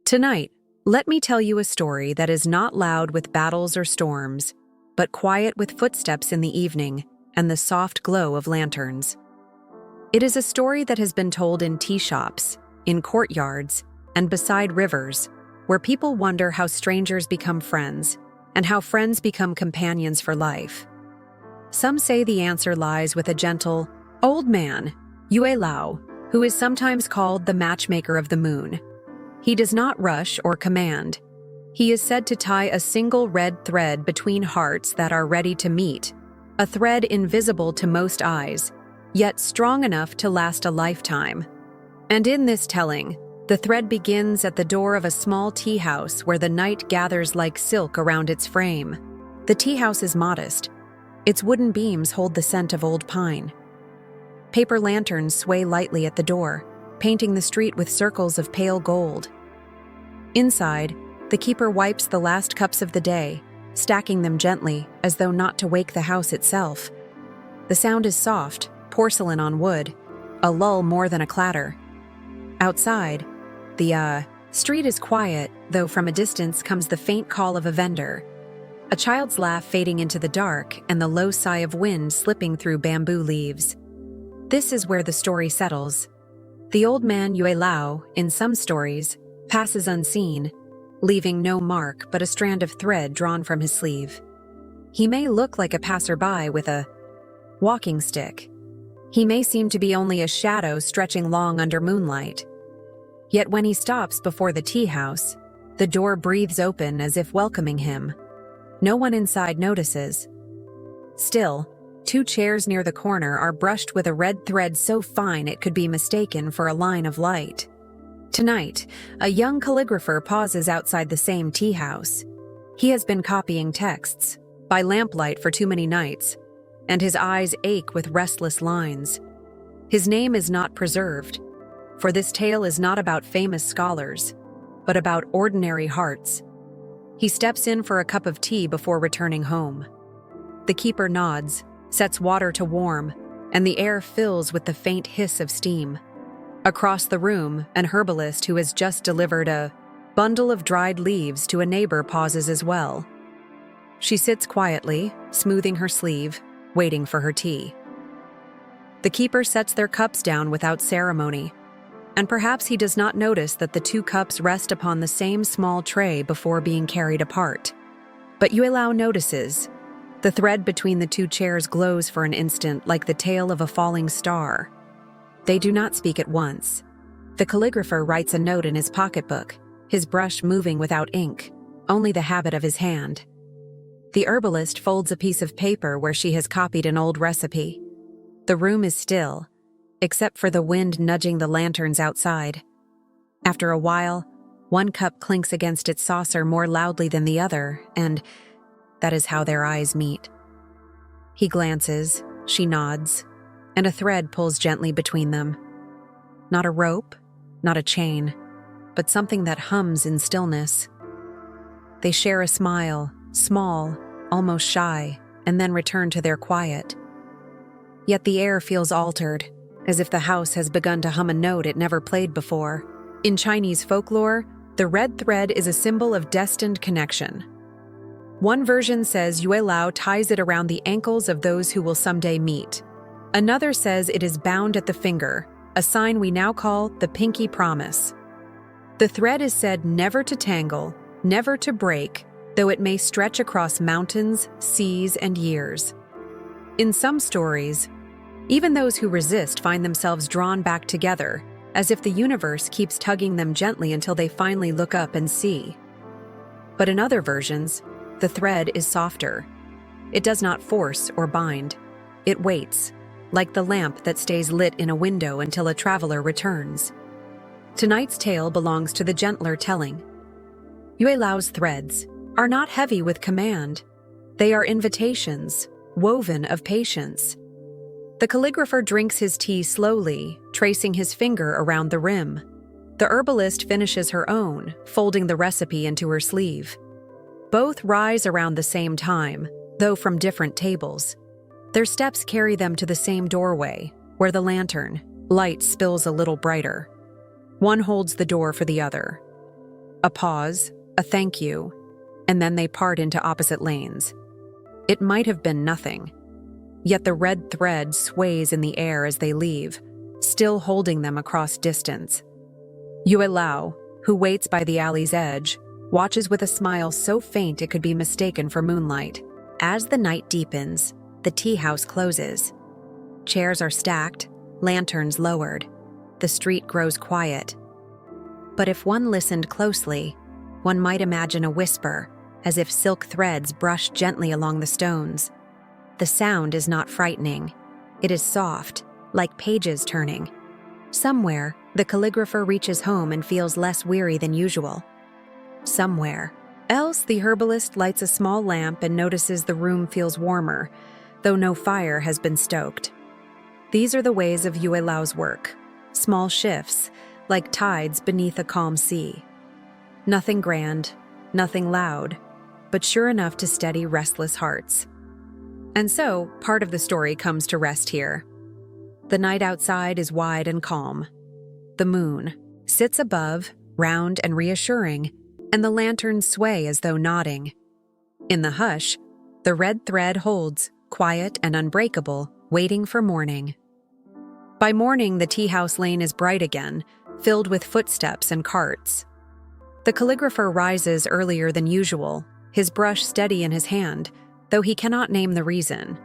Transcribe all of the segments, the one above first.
Tonight, let me tell you a story that is not loud with battles or storms, but quiet with footsteps in the evening and the soft glow of lanterns. It is a story that has been told in tea shops, in courtyards, and beside rivers, where people wonder how strangers become friends and how friends become companions for life. Some say the answer lies with a gentle, old man, Yue Lao, who is sometimes called the matchmaker of the moon. He does not rush or command. He is said to tie a single red thread between hearts that are ready to meet, a thread invisible to most eyes, yet strong enough to last a lifetime. And in this telling, the thread begins at the door of a small tea house where the night gathers like silk around its frame. The tea house is modest. Its wooden beams hold the scent of old pine. Paper lanterns sway lightly at the door, painting the street with circles of pale gold. Inside, the keeper wipes the last cups of the day, stacking them gently as though not to wake the house itself. The sound is soft, porcelain on wood, a lull more than a clatter. Outside, the street is quiet, though from a distance comes the faint call of a vendor. A child's laugh fading into the dark and the low sigh of wind slipping through bamboo leaves. This is where the story settles. The old man Yue Lao, in some stories, passes unseen, leaving no mark but a strand of thread drawn from his sleeve. He may look like a passerby with a walking stick. He may seem to be only a shadow stretching long under moonlight. Yet when he stops before the tea house, the door breathes open as if welcoming him. No one inside notices. Still, 2 chairs near the corner are brushed with a red thread so fine it could be mistaken for a line of light. Tonight, a young calligrapher pauses outside the same tea house. He has been copying texts, by lamplight for too many nights, and his eyes ache with restless lines. His name is not preserved, for this tale is not about famous scholars, but about ordinary hearts. He steps in for a cup of tea before returning home. The keeper nods, sets water to warm, and the air fills with the faint hiss of steam. Across the room, an herbalist who has just delivered a bundle of dried leaves to a neighbor pauses as well. She sits quietly, smoothing her sleeve, waiting for her tea. The keeper sets their cups down without ceremony, and perhaps he does not notice that the 2 cups rest upon the same small tray before being carried apart. But Yue Lao notices. The thread between the 2 chairs glows for an instant like the tail of a falling star. They do not speak at once. The calligrapher writes a note in his pocketbook, his brush moving without ink, only the habit of his hand. The herbalist folds a piece of paper where she has copied an old recipe. The room is still, except for the wind nudging the lanterns outside. After a while, 1 cup clinks against its saucer more loudly than the other, and that is how their eyes meet. He glances, she nods, and a thread pulls gently between them. Not a rope, not a chain, but something that hums in stillness. They share a smile, small, almost shy, and then return to their quiet. Yet the air feels altered, as if the house has begun to hum a note it never played before. In Chinese folklore, the red thread is a symbol of destined connection. One version says Yue Lao ties it around the ankles of those who will someday meet. Another says it is bound at the finger, a sign we now call the pinky promise. The thread is said never to tangle, never to break, though it may stretch across mountains, seas, and years. In some stories, even those who resist find themselves drawn back together, as if the universe keeps tugging them gently until they finally look up and see. But in other versions, the thread is softer. It does not force or bind. It waits, like the lamp that stays lit in a window until a traveler returns. Tonight's tale belongs to the gentler telling. Yue Lao's threads are not heavy with command. They are invitations, woven of patience. The calligrapher drinks his tea slowly, tracing his finger around the rim. The herbalist finishes her own, folding the recipe into her sleeve. Both rise around the same time, though from different tables. Their steps carry them to the same doorway, where the lantern, light spills a little brighter. One holds the door for the other. A pause, a thank you, and then they part into opposite lanes. It might have been nothing, yet the red thread sways in the air as they leave, still holding them across distance. Yue Lao, who waits by the alley's edge, watches with a smile so faint it could be mistaken for moonlight. As the night deepens, the tea house closes. Chairs are stacked, lanterns lowered. The street grows quiet. But if one listened closely, one might imagine a whisper, as if silk threads brushed gently along the stones. The sound is not frightening. It is soft, like pages turning. Somewhere, the calligrapher reaches home and feels less weary than usual. Somewhere else, the herbalist lights a small lamp and notices the room feels warmer, though no fire has been stoked. These are the ways of Yue Lao's work, small shifts, like tides beneath a calm sea. Nothing grand, nothing loud, but sure enough to steady restless hearts. And so, part of the story comes to rest here. The night outside is wide and calm. The moon sits above, round and reassuring, and the lanterns sway as though nodding. In the hush, the red thread holds, quiet and unbreakable, waiting for morning. By morning, the tea house lane is bright again, filled with footsteps and carts. The calligrapher rises earlier than usual, his brush steady in his hand, though he cannot name the reason.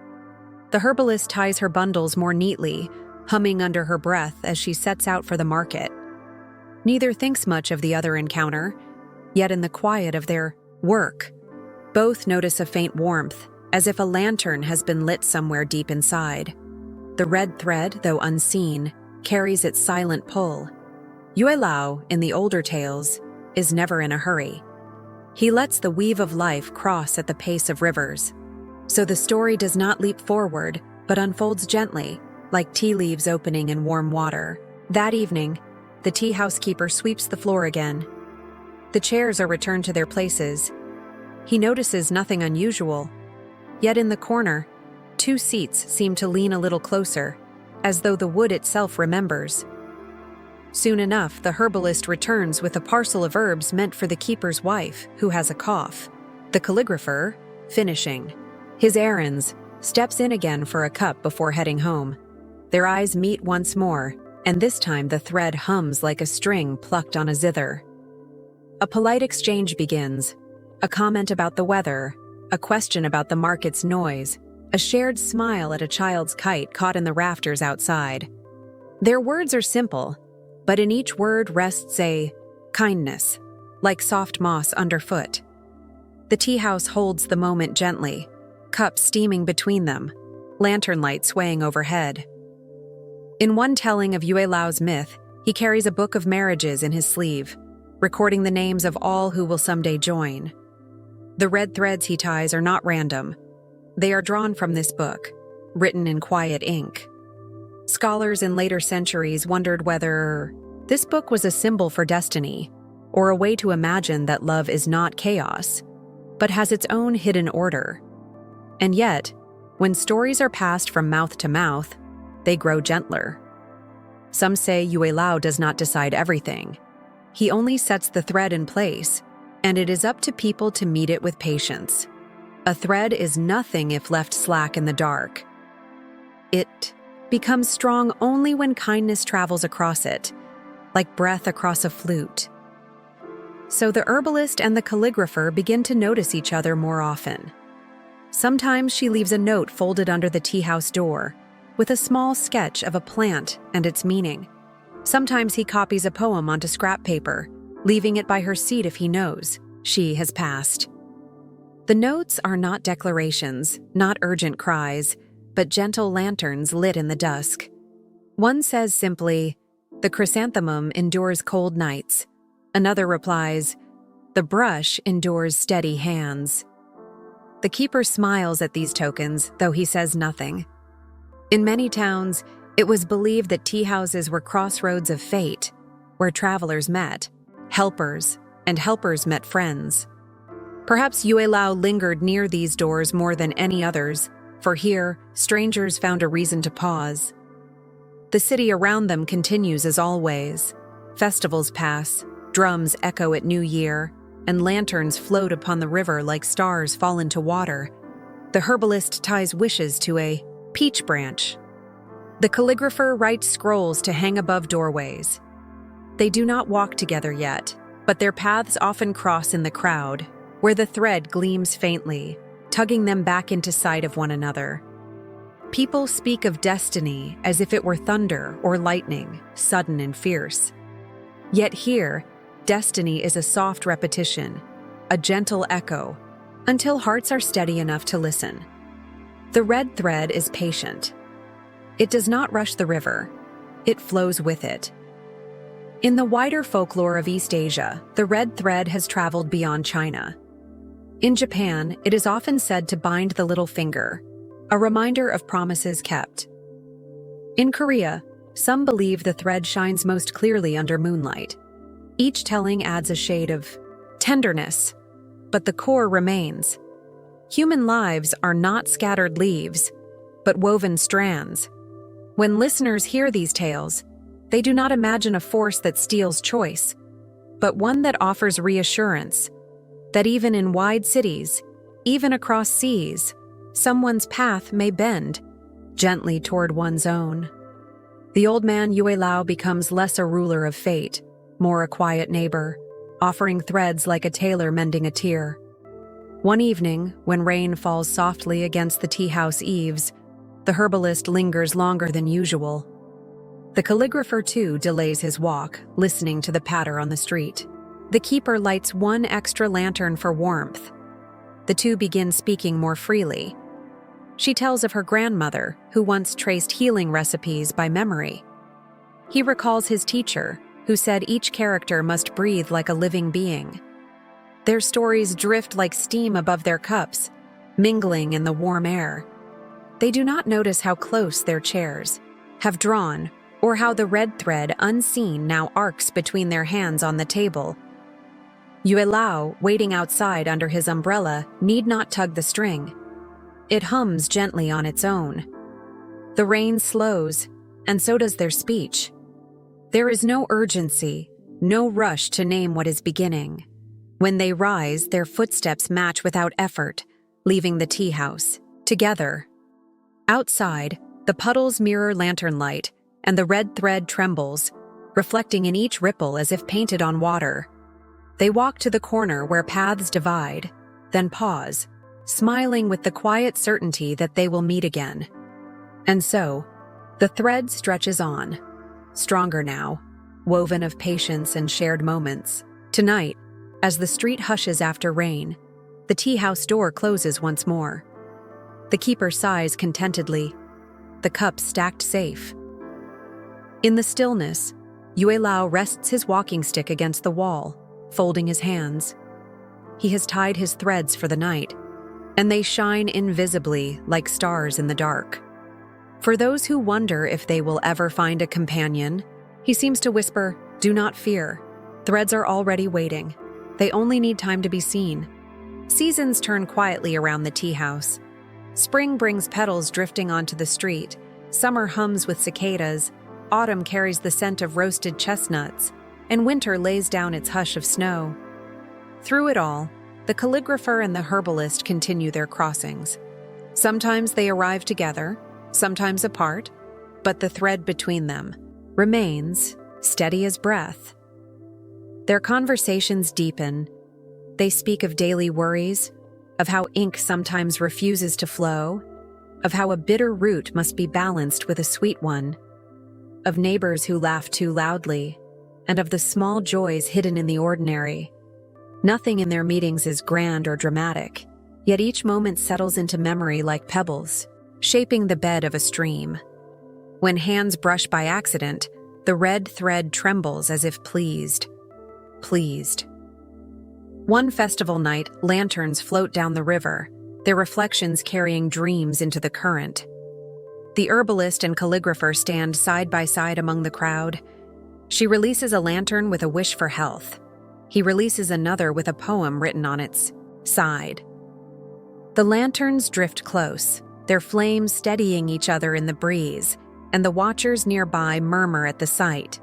The herbalist ties her bundles more neatly, humming under her breath as she sets out for the market. Neither thinks much of the other encounter, yet in the quiet of their work, both notice a faint warmth, as if a lantern has been lit somewhere deep inside. The red thread, though unseen, carries its silent pull. Yue Lao, in the older tales, is never in a hurry. He lets the weave of life cross at the pace of rivers. So the story does not leap forward, but unfolds gently, like tea leaves opening in warm water. That evening, the tea house keeper sweeps the floor again. The chairs are returned to their places. He notices nothing unusual. Yet in the corner, 2 seats seem to lean a little closer, as though the wood itself remembers. Soon enough, the herbalist returns with a parcel of herbs meant for the keeper's wife, who has a cough. The calligrapher, finishing his errands, steps in again for a cup before heading home. Their eyes meet once more, and this time the thread hums like a string plucked on a zither. A polite exchange begins, a comment about the weather, a question about the market's noise, a shared smile at a child's kite caught in the rafters outside. Their words are simple, but in each word rests a kindness, like soft moss underfoot. The tea house holds the moment gently, cups steaming between them, lantern light swaying overhead. In one telling of Yue Lao's myth, he carries a book of marriages in his sleeve, recording the names of all who will someday join. The red threads he ties are not random. They are drawn from this book, written in quiet ink. Scholars in later centuries wondered whether this book was a symbol for destiny, or a way to imagine that love is not chaos, but has its own hidden order. And yet, when stories are passed from mouth to mouth, they grow gentler. Some say Yue Lao does not decide everything. He only sets the thread in place, and it is up to people to meet it with patience. A thread is nothing if left slack in the dark. It becomes strong only when kindness travels across it, like breath across a flute. So the herbalist and the calligrapher begin to notice each other more often. Sometimes she leaves a note folded under the tea house door, with a small sketch of a plant and its meaning. Sometimes he copies a poem onto scrap paper, leaving it by her seat if he knows she has passed. The notes are not declarations, not urgent cries, but gentle lanterns lit in the dusk. One says simply, "The chrysanthemum endures cold nights." Another replies, "The brush endures steady hands." The keeper smiles at these tokens, though he says nothing. In many towns, it was believed that tea houses were crossroads of fate, where travelers met, helpers, and helpers met friends. Perhaps Yue Lao lingered near these doors more than any others, for here, strangers found a reason to pause. The city around them continues as always. Festivals pass, Drums echo at New Year, and lanterns float upon the river like stars fall into water. The herbalist ties wishes to a peach branch. The calligrapher writes scrolls to hang above doorways. They do not walk together yet, but their paths often cross in the crowd, where the thread gleams faintly, tugging them back into sight of one another. People speak of destiny as if it were thunder or lightning, sudden and fierce. Yet here, destiny is a soft repetition, a gentle echo, until hearts are steady enough to listen. The red thread is patient. It does not rush the river. It flows with it. In the wider folklore of East Asia, the red thread has traveled beyond China. In Japan, it is often said to bind the little finger, a reminder of promises kept. In Korea, some believe the thread shines most clearly under moonlight. Each telling adds a shade of tenderness, but the core remains. Human lives are not scattered leaves, but woven strands. When listeners hear these tales, they do not imagine a force that steals choice, but one that offers reassurance, that even in wide cities, even across seas, someone's path may bend, gently toward one's own. The old man Yue Lao becomes less a ruler of fate, more a quiet neighbor, offering threads like a tailor mending a tear. One evening, when rain falls softly against the teahouse eaves, the herbalist lingers longer than usual. The calligrapher, too, delays his walk, listening to the patter on the street. The keeper lights one extra lantern for warmth. The two begin speaking more freely. She tells of her grandmother, who once traced healing recipes by memory. He recalls his teacher, who said each character must breathe like a living being. Their stories drift like steam above their cups, mingling in the warm air. They do not notice how close their chairs have drawn, or how the red thread, unseen, now arcs between their hands on the table. Yue Lao, waiting outside under his umbrella, need not tug the string. It hums gently on its own. The rain slows, and so does their speech. There is no urgency, no rush to name what is beginning. When they rise, their footsteps match without effort, leaving the tea house, together. Outside, the puddles mirror lantern light, and the red thread trembles, reflecting in each ripple as if painted on water. They walk to the corner where paths divide, then pause, smiling with the quiet certainty that they will meet again. And so, the thread stretches on, stronger now, woven of patience and shared moments. Tonight, as the street hushes after rain, the tea house door closes once more. The keeper sighs contentedly, the cups stacked safe. In the stillness, Yue Lao rests his walking stick against the wall, folding his hands. He has tied his threads for the night, and they shine invisibly like stars in the dark. For those who wonder if they will ever find a companion, he seems to whisper, "Do not fear. Threads are already waiting. They only need time to be seen." Seasons turn quietly around the tea house. Spring brings petals drifting onto the street. Summer hums with cicadas. Autumn carries the scent of roasted chestnuts, and winter lays down its hush of snow. Through it all, the calligrapher and the herbalist continue their crossings. Sometimes they arrive together, sometimes apart, but the thread between them remains steady as breath. Their conversations deepen. They speak of daily worries, of how ink sometimes refuses to flow, of how a bitter root must be balanced with a sweet one, of neighbors who laugh too loudly, and of the small joys hidden in the ordinary. Nothing in their meetings is grand or dramatic, yet each moment settles into memory like pebbles, shaping the bed of a stream. When hands brush by accident, the red thread trembles as if pleased. Pleased. One festival night, lanterns float down the river, their reflections carrying dreams into the current. The herbalist and calligrapher stand side by side among the crowd. She releases a lantern with a wish for health. He releases another with a poem written on its side. The lanterns drift close, their flames steadying each other in the breeze, and the watchers nearby murmur at the sight.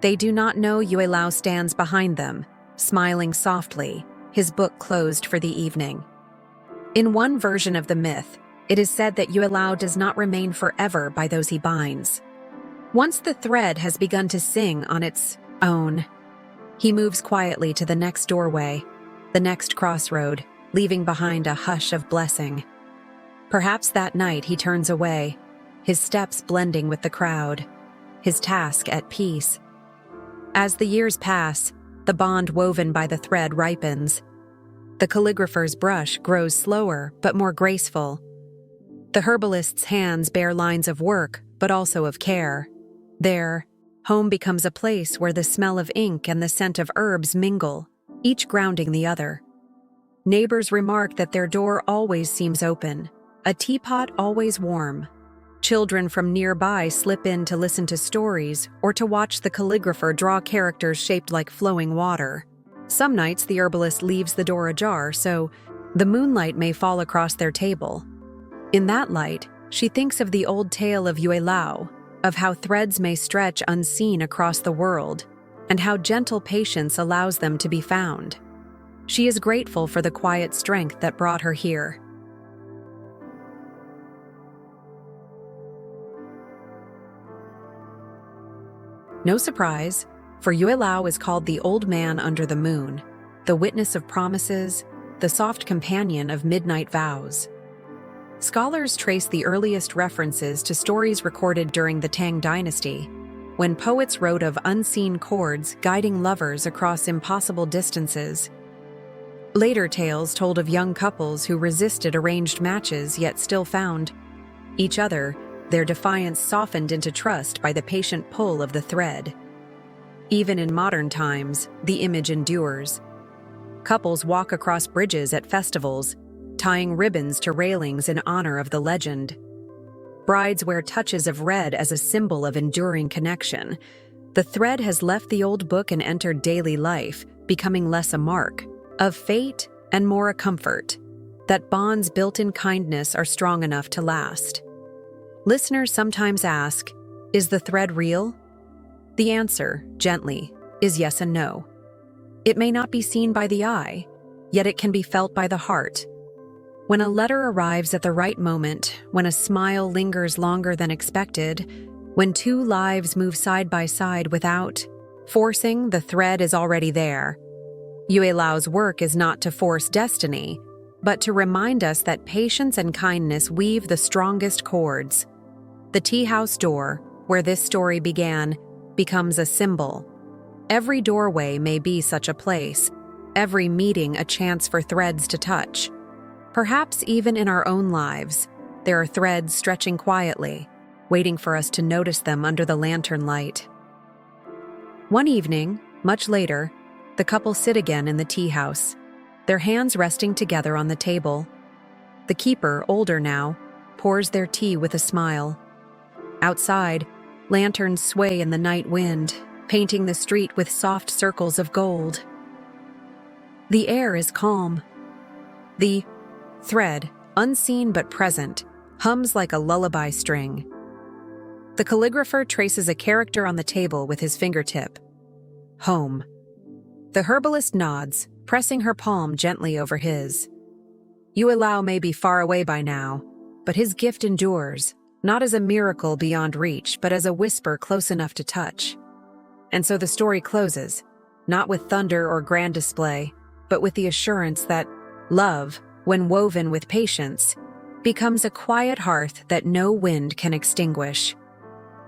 They do not know Yue Lao stands behind them, smiling softly, his book closed for the evening. In one version of the myth, it is said that Yue Lao does not remain forever by those he binds. Once the thread has begun to sing on its own, he moves quietly to the next doorway, the next crossroad, leaving behind a hush of blessing. Perhaps that night he turns away, his steps blending with the crowd, his task at peace. As the years pass, the bond woven by the thread ripens. The calligrapher's brush grows slower but more graceful. The herbalist's hands bear lines of work but also of care. There, home becomes a place where the smell of ink and the scent of herbs mingle, each grounding the other. Neighbors remark that their door always seems open, a teapot always warm. Children from nearby slip in to listen to stories or to watch the calligrapher draw characters shaped like flowing water. Some nights the herbalist leaves the door ajar so the moonlight may fall across their table. In that light, she thinks of the old tale of Yue Lao, of how threads may stretch unseen across the world, and how gentle patience allows them to be found. She is grateful for the quiet strength that brought her here. No surprise, for Yue Lao is called the Old Man Under the Moon, the witness of promises, the soft companion of midnight vows. Scholars trace the earliest references to stories recorded during the Tang dynasty, when poets wrote of unseen cords guiding lovers across impossible distances. Later tales told of young couples who resisted arranged matches yet still found each other, their defiance softened into trust by the patient pull of the thread. Even in modern times, the image endures. Couples walk across bridges at festivals, tying ribbons to railings in honor of the legend. Brides wear touches of red as a symbol of enduring connection. The thread has left the old book and entered daily life, becoming less a mark of fate and more a comfort, that bonds built in kindness are strong enough to last. Listeners sometimes ask, is the thread real? The answer, gently, is yes and no. It may not be seen by the eye, yet it can be felt by the heart. When a letter arrives at the right moment, when a smile lingers longer than expected, when two lives move side by side without forcing, the thread is already there. Yue Lao's work is not to force destiny, but to remind us that patience and kindness weave the strongest cords. The Teahouse door, where this story began, becomes a symbol. Every doorway may be such a place, every meeting a chance for threads to touch. Perhaps even in our own lives, there are threads stretching quietly, waiting for us to notice them under the lantern light. One evening, much later, the couple sit again in the tea house, their hands resting together on the table. The keeper, older now, pours their tea with a smile. Outside, lanterns sway in the night wind, painting the street with soft circles of gold. The air is calm. The thread, unseen but present, hums like a lullaby string. The calligrapher traces a character on the table with his fingertip. Home. The herbalist nods, pressing her palm gently over his. Yue Lao may be far away by now, but his gift endures, not as a miracle beyond reach, but as a whisper close enough to touch. And so the story closes, not with thunder or grand display, but with the assurance that love, when woven with patience, becomes a quiet hearth that no wind can extinguish.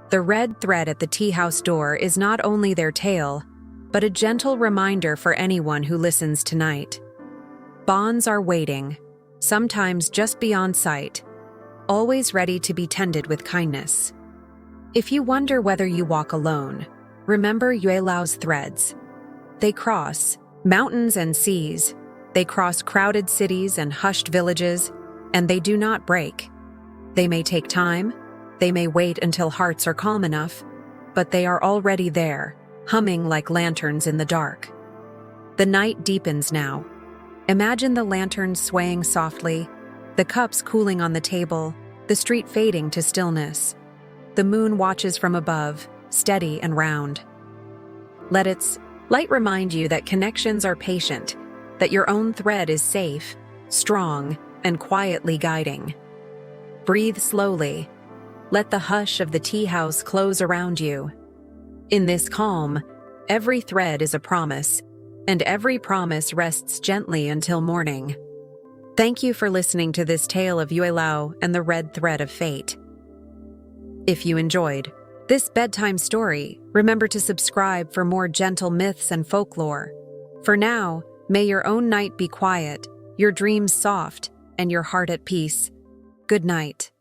The red thread at the tea house door is not only their tale, but a gentle reminder for anyone who listens tonight. Bonds are waiting, sometimes just beyond sight, always ready to be tended with kindness. If you wonder whether you walk alone, remember Yue Lao's threads. They cross mountains and seas, they cross crowded cities and hushed villages, and they do not break. They may take time, they may wait until hearts are calm enough, but they are already there, humming like lanterns in the dark. The night deepens now. Imagine the lanterns swaying softly, the cups cooling on the table, the street fading to stillness. The moon watches from above, steady and round. Let its light remind you that connections are patient, that your own thread is safe, strong, and quietly guiding. Breathe slowly. Let the hush of the tea house close around you. In this calm, every thread is a promise, and every promise rests gently until morning. Thank you for listening to this tale of Yue Lao and the red thread of fate. If you enjoyed this bedtime story, remember to subscribe for more gentle myths and folklore. For now, may your own night be quiet, your dreams soft, and your heart at peace. Good night.